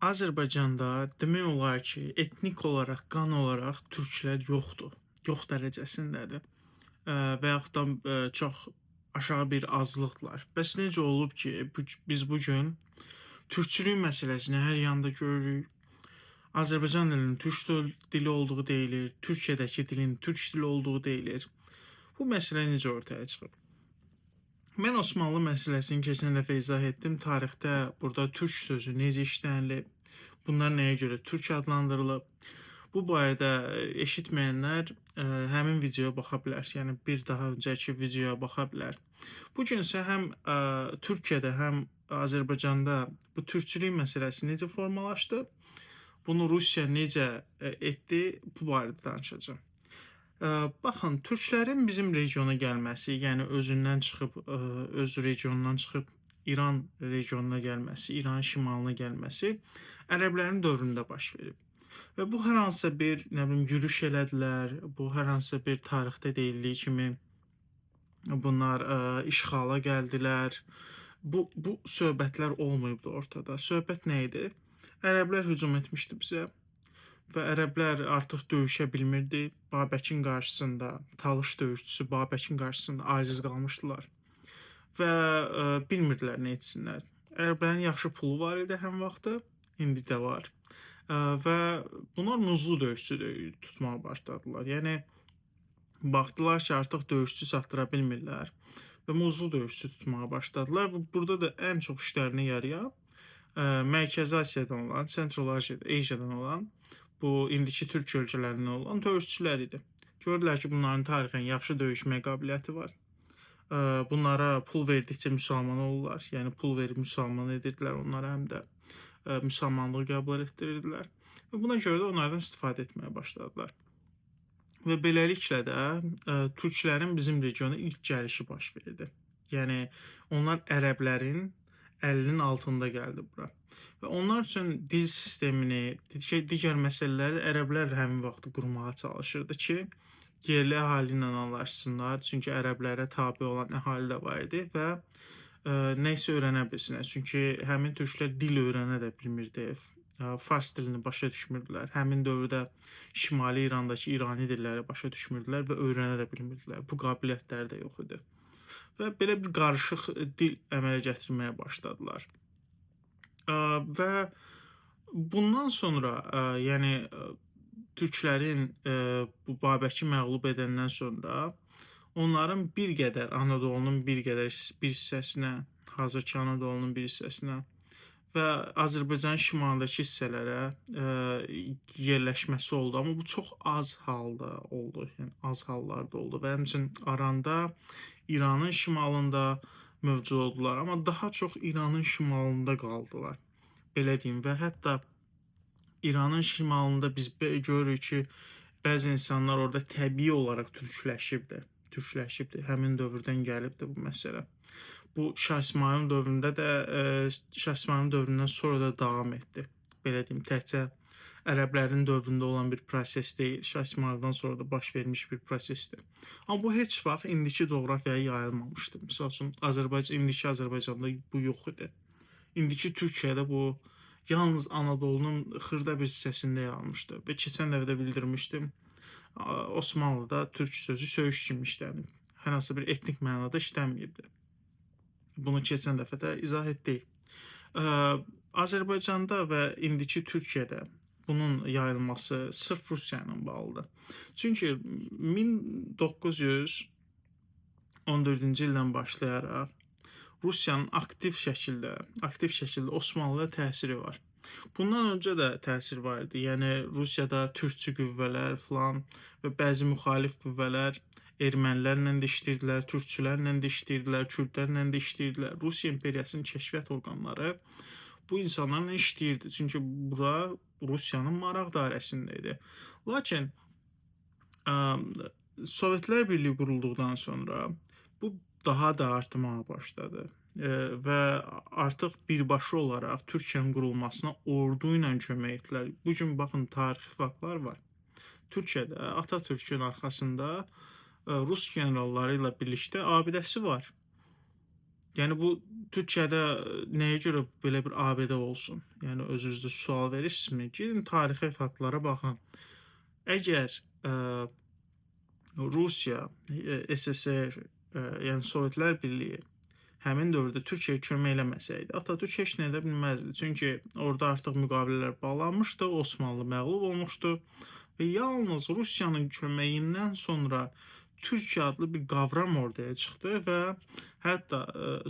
Azərbaycanda demək olar ki, etnik olaraq, qan olaraq türklər yoxdur. Yox dərəcəsindədir. Və yaxud da çox aşağı bir azlıqdırlar. Bəs necə olub ki, biz bu gün türkçülük məsələsini hər yanda görürük. Azərbaycan dilinin dili olduğu deyilir, Türkiyədəki dilin türk dili olduğu deyilir. Bu məsələ necə ortaya çıxıb? Mən Osmanlı məsələsini keçən dəfə izah etdim. Tarixdə burada türk sözü necə işlənilib, bunlar nəyə görə türk adlandırılıb? Bu barədə eşitməyənlər həmin videoya baxa bilər. Yəni bir daha öncəki videoya baxa bilər. Bu gün isə həm Türkiyədə, həm Azərbaycanda bu türkçülük məsələsi necə formalaşdı? Bunu Rusiya necə etdi? Bu barədə danışacağam. Baxın, türklərin bizim regiona gəlməsi, yəni özündən çıxıb, öz regionundan çıxıb İran regionuna gəlməsi, İranın şimalına gəlməsi ərəblərin dövründə baş verib. Və bu hər hansısa bir, nə bilim, yürüş elədilər, bu hər hansısa bir tarixdə deyildiyi kimi bunlar işğala gəldilər. Bu söhbətlər olmayıbdı ortada. Söhbət nə idi? Ərəblər hücum etmişdi bizə. Və ərəblər artıq döyüşə bilmirdi. Babəkin qarşısında, Talış döyüşçüsü Babəkin qarşısında aciz qalmışdılar və bilmirdilər nə etsinlər. Ərəblərin yaxşı pulu var idi həm vaxtı, indi də var. Və bunlar muzlu döyüşçü tutmağa başladılar. Yəni baxdılar ki, artıq döyüşçü çatdıra bilmirlər və muzlu döyüşçü tutmağa başladılar və burada da ən çox işlərinə yarayan Mərkəzi Asiyadan olan, Central Asiyadan olan bu indiki türk ölkələrindən olan döyüşçülər idi. Gördülər ki, bunların tarixən yaxşı döyüşməyə qabiliyyəti var. Bunlara pul verdikcə müsəlman olurlar. Yəni pul verib müsəlman edirdilər onlara, həm də müsəlmanlığı qəbul etdirirdilər. Və buna görə də onlardan istifadə etməyə başladılar. Və beləliklə də türklərin bizim regiona ilk gəlişi baş verdi. Yəni onlar ərəblərin əlinin altında gəldi bura. Və onlar üçün dil sistemini, digər məsələləri ərəblər həmin vaxtı qurmağa çalışırdı ki, yerli əhali ilə anlaşsınlar. Çünki ərəblərə tabe olan əhali də var idi və nə isə öyrənə bilsinlər. Çünki həmin türklər dil öyrənə də bilmirdi. Fars dilini başa düşmürdülər. Həmin dövrdə Şimali İrandakı İrani dilləri başa düşmürdülər və öyrənə də bilmirdilər. Bu qabiliyyətləri də yox idi. Və belə bir qarışıq dil əmələ gətirməyə başladılar. Və bundan sonra, yəni türklərin bu Babəki məğlub edəndən sonra onların bir qədər Anadolunun bir hissəsinə, hazırki Anadolunun bir hissəsinə və Azərbaycanın şimalındakı hissələrə yerləşməsi oldu. Amma bu çox az halda oldu. Yəni az hallarda oldu və həmçinin Aranda İranın şimalında mövcud oldular, amma daha çox İranın şimalında qaldılar. Belə deyim və hətta İranın şimalında biz görürük ki, bəzi insanlar orada təbii olaraq türkləşibdir. Həmin dövrdən gəlibdir bu məsələ. Bu Şah İsmayılın dövründə də, Şah İsmayılın dövründən sonra da davam etdi. Belə deyim, təkcə ərəblərin dövründə olan bir proses deyil, Şah İsmayıldan sonra da baş vermiş bir prosesdir. Amma bu heç vaxt indiki coğrafiyaya yayılmamışdı. Məsəl üçün indiki Azərbaycanda bu yox idi. İndiki Türkiyədə bu yalnız Anadolunun xırda bir hissəsində yayılmışdı. Və keçən dəfə də bildirmişdim, Osmanlıda türk sözü söyüş kimi işlənib. Hər hansı bir etnik mənada işlənməyibdi. Bunu keçən dəfə də izah etdik. Azərbaycanda və indiki Türkiyədə bunun yayılması sırf Rusiya ilə bağlıdır. Çünki 1914-cü ildən başlayaraq Rusiyanın aktiv şəkildə Osmanlıya təsiri var. Bundan öncə də təsir var idi. Yəni Rusiyada türkçü qüvvələr falan və bəzi müxalif qüvvələr ermənilərlə də işləyirdilər, türkçülərlə də işləyirdilər, kürdlərlə də işləyirdilər. Rusiya imperiyasının kəşfiyyat orqanları bu insanlarla işləyirdi. Çünki bura Rusiyanın maraq dairəsində idi. Lakin Sovetlər Birliyi qurulduqdan sonra bu daha da artmağa başladı. Və artıq birbaşa olaraq Türkiyənin qurulmasına ordu ilə kömək etdilər. Bu gün baxın, tarixi faktlar var. Türkiyədə Atatürkün arxasında Rus generalları ilə birlikdə abidəsi var. Yəni bu Türkiyədə nəyə görə belə bir abədə olsun? Yəni özünüzdə sual verirsinizmi? Gedin tarixi faktlara baxın. Əgər Rusiya, SSR, yəni Sovetlər Birliyi həmin dövrdə Türkiyəyə kömək eləməsəydi, Atatürk heç nə edə bilməzdi. Çünki orada artıq müqavilələr bağlanmışdı, Osmanlı məğlub olmuşdu və yalnız Rusiyanın köməyindən sonra Türkiyə adlı bir qavram ortaya çıxdı və hətta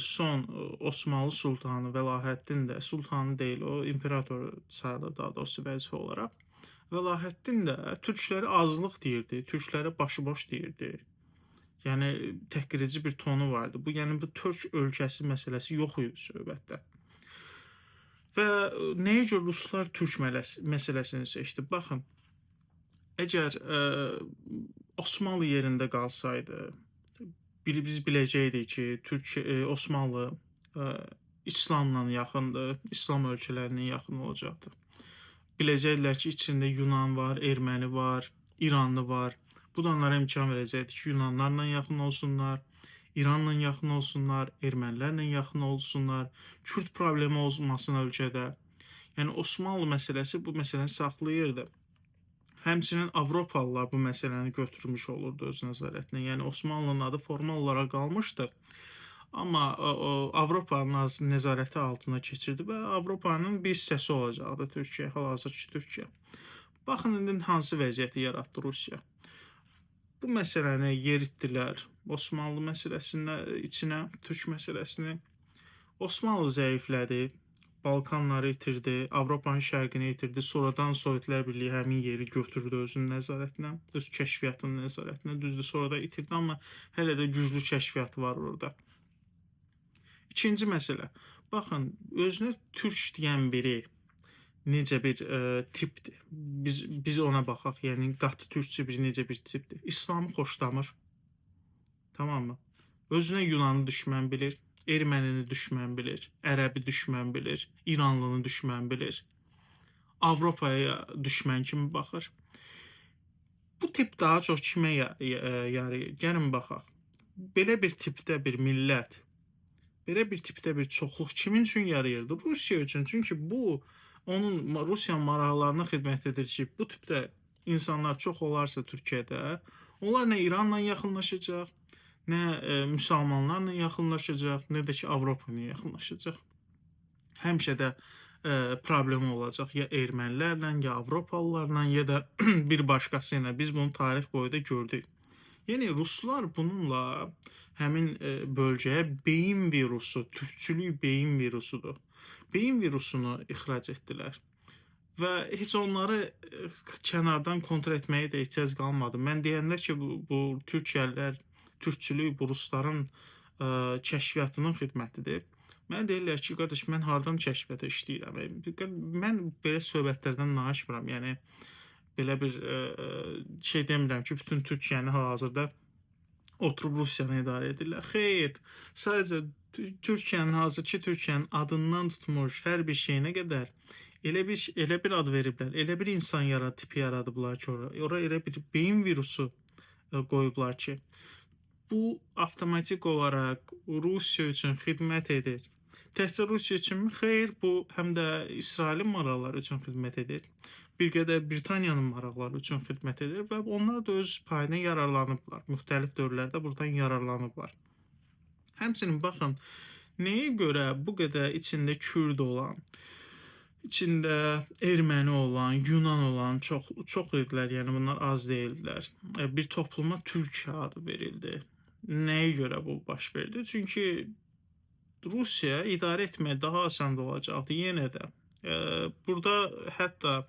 son Osmanlı sultanı Vəlahəddin də, sultanı deyil, o imperator sayılır daha doğrusu vəzifə olaraq. Vəlahəddin də türkləri azlıq deyirdi, türklərə başıboş deyirdi. Yəni təhqirici bir tonu vardı. Bu yəni bu Türk ölkəsi məsələsi yox idi söhbətdə. Və nəyə görə ruslar Türk məsələsini seçdi? Baxın, əgər Osmanlı yerində qalsaydı, biz biləcəkdik ki, Osmanlı İslamla yaxındır, İslam ölkələrinin yaxın olacaqdır. Biləcəklər ki, içində Yunan var, erməni var, İranlı var. Bu da onlara imkan verəcəkdir ki, Yunanlarla yaxın olsunlar, İranla yaxın olsunlar, ermənilərlə yaxın olsunlar, Kürd problemi olmasın ölkədə. Yəni Osmanlı məsələsi bu məsələni saxlayırdı. Həmçinin Avropalılar bu məsələni götürmüş olurdu öz nəzarətinə. Yəni Osmanlının adı formal olaraq qalmışdı. Amma Avropanın nəzarəti altına keçirdi və Avropanın bir hissəsi olacaqdı Türkiyə, hal-hazırki Türkiyə. Baxın indi hansı vəziyyəti yaratdı Rusiya. Bu məsələni yeritdilər Osmanlı məsələsinə içinə, Türk məsələsini. Osmanlı zəiflədi, Balkanları itirdi, Avropanın şərqini itirdi. Sonradan Sovetlər Birliyi həmin yeri götürdü özünün nəzarətinə, öz kəşfiyyatının nəzarətinə. Düzdür, sonra da itirdi, amma hələ də güclü kəşfiyyatı var orada. İkinci məsələ. Baxın, özünə türk deyən biri necə bir tipdir? Biz ona baxaq. Yəni qatı türkçü bir necə bir tipdir? İslamı xoşlamır. Tamammı? Özünə Yunanı düşmən bilir, ermənini düşmən bilir, ərəbi düşmən bilir, İranlını düşmən bilir. Avropaya düşmən kimi baxır. Bu tip daha çox kimə yarayır? Gəlin baxaq. Belə bir tipdə bir millət, belə bir tipdə bir çoxluq kimin üçün yarayırdı? Rusiya üçün. Çünki bu Rusiyanın maraqlarına xidmət edir ki, bu tipdə insanlar çox olarsa Türkiyədə, onlar nə İranla yaxınlaşacaq, nə müsəlmanlarla yaxınlaşacaq, nə də ki Avropa ilə yaxınlaşacaq. Həmişə də problem olacaq ya ermənilərlə, ya Avropalılarla, ya da bir başqası ilə. Biz bunu tarix boyu da gördük. Yəni ruslar bununla həmin bölgəyə beyin virusu, türkçülük beyin virusudur. Beyin virusunu ixrac etdilər. Və heç onları kənardan kontrol etməyə də ehtiyac qalmadı. Mən deyəndə ki, bu Türkiyəlilər, türkçülük bu rusların kəşfiyyatının xidmətidir. Mən deyirlər ki, qardaş, mən hardan kəşfiyyata işləyirəm? Mən belə söhbətlərdən danışmıram. Yəni belə bir şey demirəm ki, bütün Türkiyəni hal-hazırda oturub Rusiyanı idarə edirlər. Xeyr, sadəcə hazırki Türkiyənin adından tutmuş hər bir şeyinə qədər elə bir ad veriblər, elə bir insan tipi yaradıblar ki, ora elə bir beyin virusu qoyublar ki, bu avtomatik olaraq Rusiya üçün xidmət edir. Təkcə Rusiya üçünmü? Xeyr, bu həm də İsrailin maraqları üçün xidmət edir. Bir qədər Britaniyanın maraqları üçün xidmət edir və onlar da öz payına yararlanıblar. Müxtəlif dövrlərdə buradan yararlanıblar. Həmçinin baxın, nəyə görə bu qədər içində Kürd olan, içində erməni olan, Yunan olan çox idilər, yəni bunlar az deyildilər. Bir topluma Türkiyə adı verildi. Nəyə görə bu baş verdi? Çünki Rusiya idarə etmək daha asan olacaqdı yenə də. Burada hətta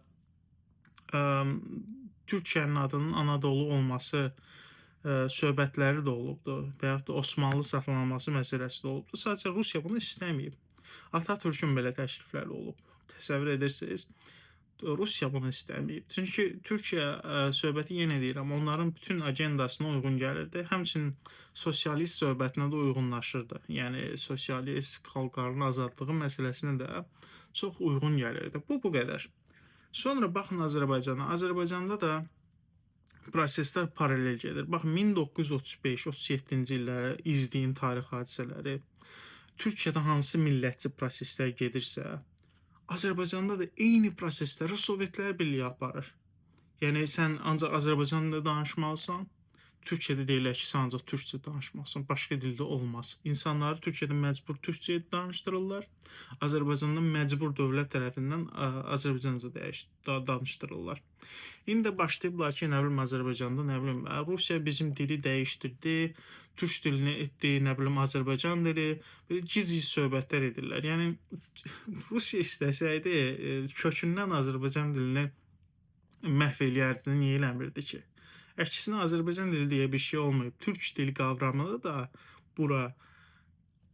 Türkiyənin adının Anadolu olması söhbətləri də olubdu və yaxud da Osmanlı saxlanılması məsələsi də olubdu. Sadəcə Rusiya bunu istəməyib. Atatürkün belə təklifləri olub. Təsəvvür edirsiniz? Rusiya bunu istəməyib. Çünki Türkiyə söhbəti yenə deyirəm, onların bütün agendasına uyğun gəlirdi. Həmçinin sosialist söhbətinə də uyğunlaşırdı. Yəni sosialist xalqların azadlığı məsələsinə də çox uyğun gəlirdi. Bu qədər. Sonra baxın Azərbaycana. Azərbaycanda da proseslər paralel gedir. Baxın 1935-37-ci illəri izləyin tarix hadisələri. Türkiyədə hansı millətçi proseslər gedirsə, Azərbaycanda da eyni prosesləri Sovetlər Birliyi aparır. Yəni sən ancaq Azərbaycan dilində danışmalısan. Türkiyədə deyirlər ki, sən ancaq türkcə danışmalısan, başqa dildə olmaz. İnsanları Türkiyədə məcbur türkcə danışdırırlar. Azərbaycanda məcbur dövlət tərəfindən Azərbaycanca danışdırırlar. İndi də başlayıblar ki, nə bilim Azərbaycanda, nə bilim Rusiya bizim dili dəyişdirdi, türk dilini etdi, nə bilim Azərbaycan dili, belə giz-giz söhbətlər edirlər. Yəni Rusiya istəsəydi kökündən Azərbaycan dilini məhv eləyərdi, niyə eləmirdi ki? Əksinə Azərbaycan dili deyə bir şey olmayıb. Türk dili qavramını da bura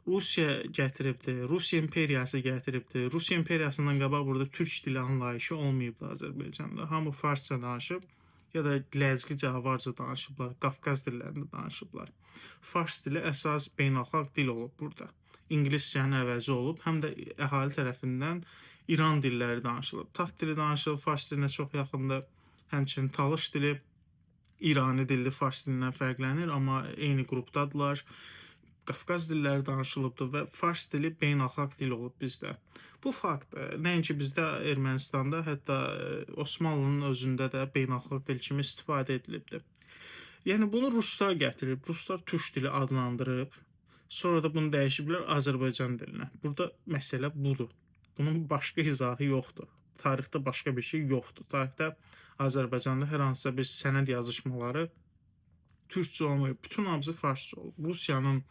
Rusiya gətiribdi, Rusiya imperiyası gətiribdi. Rusiya imperiyasından qabaq burada türk dili anlayışı olmayıbdı Azərbaycanda. Hamı farsça danışıb ya da ləzgi avarca danışıblar, Qafqaz dillərində danışıblar. Fars dili əsas beynəlxalq dil olub burada. İngiliscənin əvəzi olub, həm də əhali tərəfindən İran dilləri danışılıb. Tat dili danışılıb, fars dilinə çox yaxındır. Həmçinin talış dili İrani dilli fars dilindən fərqlənir, amma eyni qrupdadırlar. Qafqaz dilləri danışılıbdır və fars dili beynəlxalq dil olub bizdə. Bu fakt nəinki bizdə Ermənistanda, hətta Osmanlının özündə də beynəlxalq dil kimi istifadə edilibdir. Yəni bunu ruslar gətirib, ruslar türk dili adlandırıb, sonra da bunu dəyişiblər Azərbaycan dilinə. Burada məsələ budur. Bunun başqa izahı yoxdur. Tarixdə başqa bir şey yoxdur. Tarixdə Azərbaycanda hər hansısa bir sənəd yazışmaları türkcə olmayıb, bütün hamısı farsça olub. Rusiyanın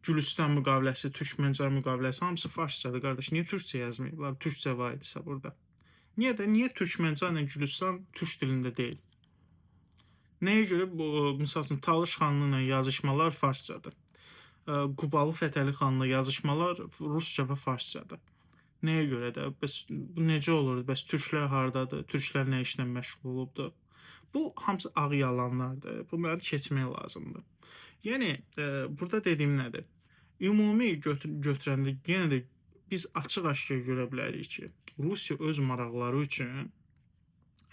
Gülüstan müqaviləsi, Türkmençay müqaviləsi hamısı farsçadır qardaş. Niyə türkcə yazmayıblar? Türkcə var idisə burada. Niyə Türkmençay ilə Gülüstan türk dilində deyil? Nəyə görə bu məsəl üçün Talış xanlığı ilə yazışmalar farsçadır? Qubalı Fətəli xanla yazışmalar rusca və farsçadır. Nəyə görə də? Bəs bu necə olur? Bəs türklər hardadır? Türklər nə işlə məşğul olubdur? Bu hamısı ağ yalanlardır. Bunları keçmək lazımdır. Yəni burada dediyim nədir? Ümumi götürəndə yenə də biz açıq-aşkar görə bilərik ki, Rusiya öz maraqları üçün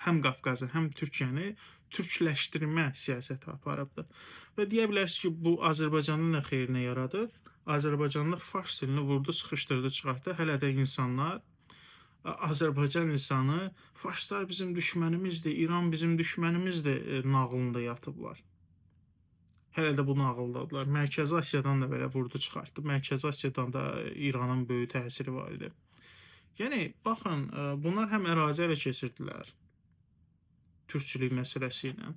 həm Qafqazı, həm Türkiyəni türkləşdirmə siyasəti aparıbdır. Və deyə bilərsiniz ki, bu Azərbaycanın nə xeyrinə yaradı? Azərbaycanlı fars dilini vurdu, sıxışdırdı, çıxartdı. Hələ də insanlar Azərbaycan insanı farslar bizim düşmənimizdir, İran bizim düşmənimizdir nağılında yatıblar. Hələ də bu nağıldadılar. Mərkəzi Asiyadan da belə vurdu, çıxartdı. Mərkəzi Asiyadan da İranın böyük təsiri var idi. Yəni, baxın, bunlar həm ərazi ələ keçirdilər türkçülük məsələsi ilə.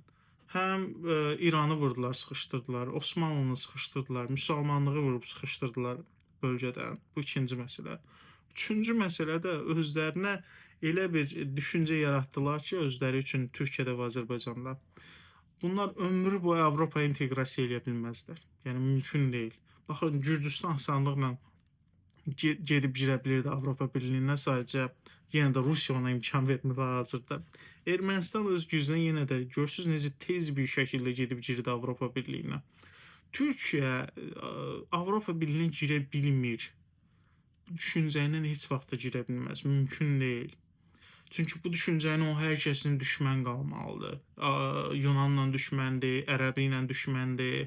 Həm İranı vurdular, sıxışdırdılar, Osmanlını sıxışdırdılar, müsəlmanlığı vurub sıxışdırdılar bölgədən. Bu ikinci məsələ. Üçüncü məsələ də özlərinə elə bir düşüncə yaratdılar ki, özləri üçün Türkiyədə və Azərbaycanda. Bunlar ömrü boyu Avropaya inteqrasiya edə bilməzlər. Yəni, mümkün deyil. Baxın, Gürcüstan asanlıqla gedib girə bilirdi Avropa Birliyinə, sadəcə yenə də Rusiya ona imkan vermir hazırda. Ermənistan öz gücünə yenə də görürsünüz necə tez bir şəkildə gedib girdi Avropa Birliyinə. Türkiyə Avropa Birliyinə girə bilmir. Düşüncəylə heç vaxt da girə bilməz. Mümkün deyil. Çünki bu düşüncəni o hər kəsin düşmən qalmalıdır. Yunanla düşməndir, ərəbi ilə düşməndir,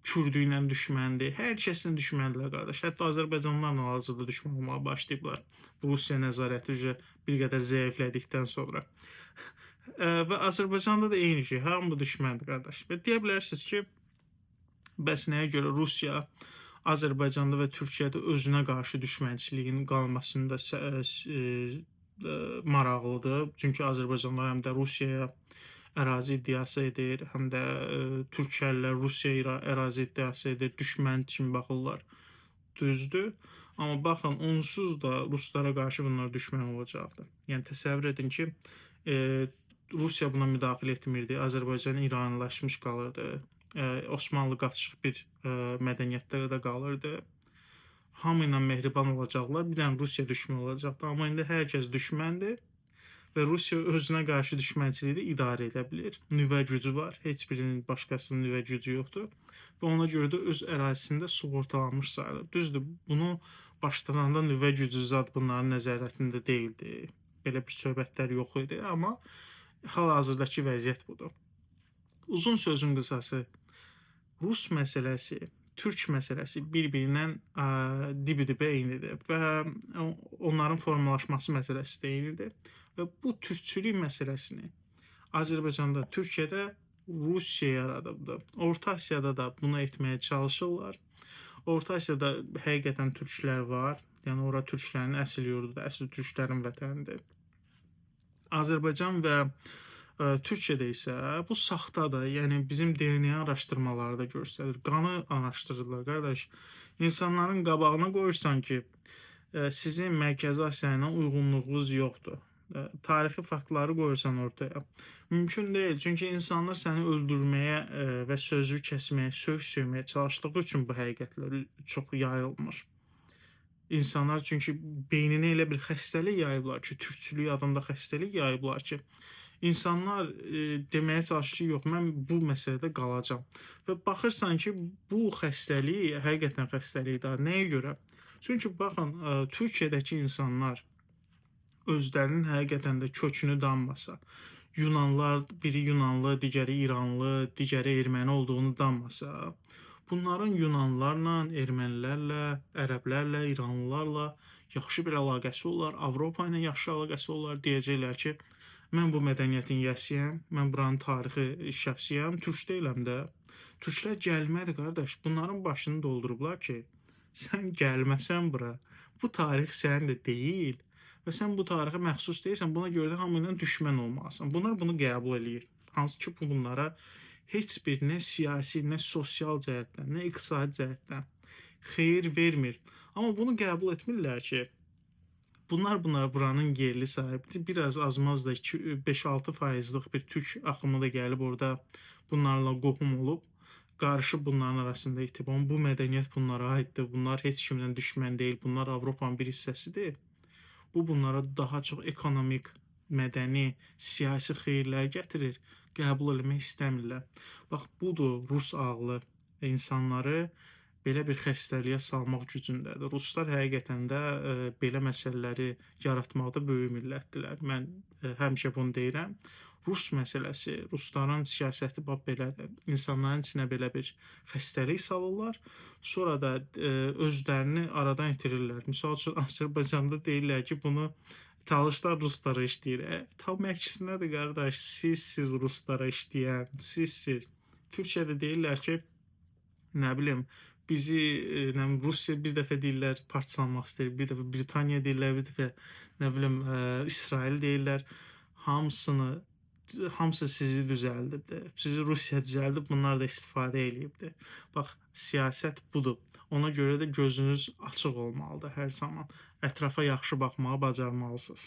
kürdü ilə düşməndir. Hər kəsin düşməndirlər qardaş. Hətta Azərbaycanlılarla hazırda düşmən olmağa başlayıblar. Rusiya nəzarəti bir qədər zəiflədikdən sonra. Və Azərbaycanda da eyni şey. Hamı düşməndir qardaş. Və deyə bilərsiniz ki, bəs nəyə görə Rusiya Azərbaycanda və Türkiyədə özünə qarşı düşmənçiliyin qalmasında maraqlıdır. Çünki Azərbaycanlılar həm də Rusiyaya ərazi iddiası edir, həm də türklər Rusiyaya ərazi iddiası edir, düşmən kimi baxırlar. Düzdür. Amma baxın, onsuz da ruslara qarşı bunlar düşmən olacaqdır. Yəni təsəvvür edin ki, Rusiya buna müdaxilə etmirdi, Azərbaycan İraniləşmiş qalırdı. Osmanlı qaçıq bir mədəniyyətdə də qalırdı. Hamı ilə mehriban olacaqlar, bir dənə Rusiya düşmən olacaqdır. Amma indi hər kəs düşməndir və Rusiya özünə qarşı düşmənçiliyi idarə edə bilir. Nüvə gücü var, heç birinin başqasının nüvə gücü yoxdur və ona görə də öz ərazisində sığortalanmış sayılır. Düzdür, bunu başlananda nüvə gücü zad bunların nəzarətində deyildi. Belə bir söhbətlər yox idi, amma hal-hazırdakı vəziyyət budur. Uzun sözün qısası, Rus məsələsi türk məsələsi bir-birinə dibi-dibə eynidir və onların formalaşması məsələsi də eynidir və bu türkçülük məsələsini Azərbaycanda, Türkiyədə Rusiya yaradıbdı. Orta Asiyada da bunu etməyə çalışırlar. Orta Asiyada həqiqətən türklər var. Yəni ora türklərin əsl yurdudur, əsl türklərin vətənidir. Azərbaycan və Türkiyədə isə bu saxtadır. Yəni bizim DNA araşdırmaları da göstərir. Qanı araşdırırlar qardaş. İnsanların qabağına qoyursan ki, sizin Mərkəzi Asiya ilə uyğunluğunuz yoxdur. Tarixi faktları qoyursan ortaya. Mümkün deyil. Çünki insanlar səni öldürməyə və sözü kəsməyə, söykməyə çalışdığı üçün bu həqiqətlər çox yayılmır. İnsanlar çünki beyninə elə bir xəstəlik yayıblar ki, türkçülük adında xəstəlik yayıblar ki, insanlar deməyə çalışır ki, yox, mən bu məsələdə qalacam. Və baxırsan ki, bu xəstəlik həqiqətən xəstəlikdir. Nəyə görə? Çünki baxın, Türkiyədəki insanlar özlərinin həqiqətən də kökünü danmasa, Yunanlar, biri Yunanlı, digəri İranlı, digəri erməni olduğunu danmasa, bunların Yunanlarla, ermənilərlə, ərəblərlə, İranlılarla yaxşı bir əlaqəsi olar, Avropa ilə yaxşı əlaqəsi olar, deyəcəklər ki, mən bu mədəniyyətin yəsiyəm, mən buranın tarixi şəxsiyəm, türk deyiləm də. Türklər gəlmədi qardaş, bunların başını doldurublar ki, sən gəlməsən bura, bu tarix sənin də deyil və sən bu tarixə məxsus deyilsən, buna görə də hamı ilə düşmən olmalısan. Bunlar bunu qəbul eləyir. Hansı ki, bu bunlara heç bir nə siyasi, nə sosial cəhətdən, nə iqtisadi cəhətdən xeyir vermir. Amma bunu qəbul etmirlər ki, bunlar buranın yerli sahibidir. Biraz azmaz da 5-6%lıq bir türk axımı da gəlib orada bunlarla qohum olub. Qarışıb bunların arasında itib. Amma bu mədəniyyət bunlara aiddir. Bunlar heç kimdən düşmən deyil. Bunlar Avropanın bir hissəsidir. Bu bunlara daha çox ekonomik, mədəni, siyasi xeyirlər gətirir. Qəbul etmək istəmirlər. Bax, budur Rus ağlı insanları belə bir xəstəliyə salmaq gücündədir. Ruslar həqiqətən də belə məsələləri yaratmaqda böyük millətdirlər. Mən həmişə bunu deyirəm. Rus məsələsi, Rusların siyasəti bax belədir. İnsanların içinə belə bir xəstəlik salırlar, sonra da özlərini aradan itirirlər. Misal üçün Azərbaycanda deyirlər ki, bunu talışlar ruslara işləyir. Tam əksinədir qardaş, siz ruslara işləyən, siz. Türkiyədə deyirlər ki, nə bilim, bizi Rusiya bir dəfə deyirlər parçalanmaq istəyir, bir dəfə Britaniya deyirlər, bir dəfə nə bilim İsrail deyirlər. Hamısı sizi düzəldibdir. Sizi Rusiya düzəldib, bunlar da istifadə eləyibdir. Bax, siyasət budur. Ona görə də gözünüz açıq olmalıdır hər zaman. Ətrafa yaxşı baxmağı bacarmalısınız.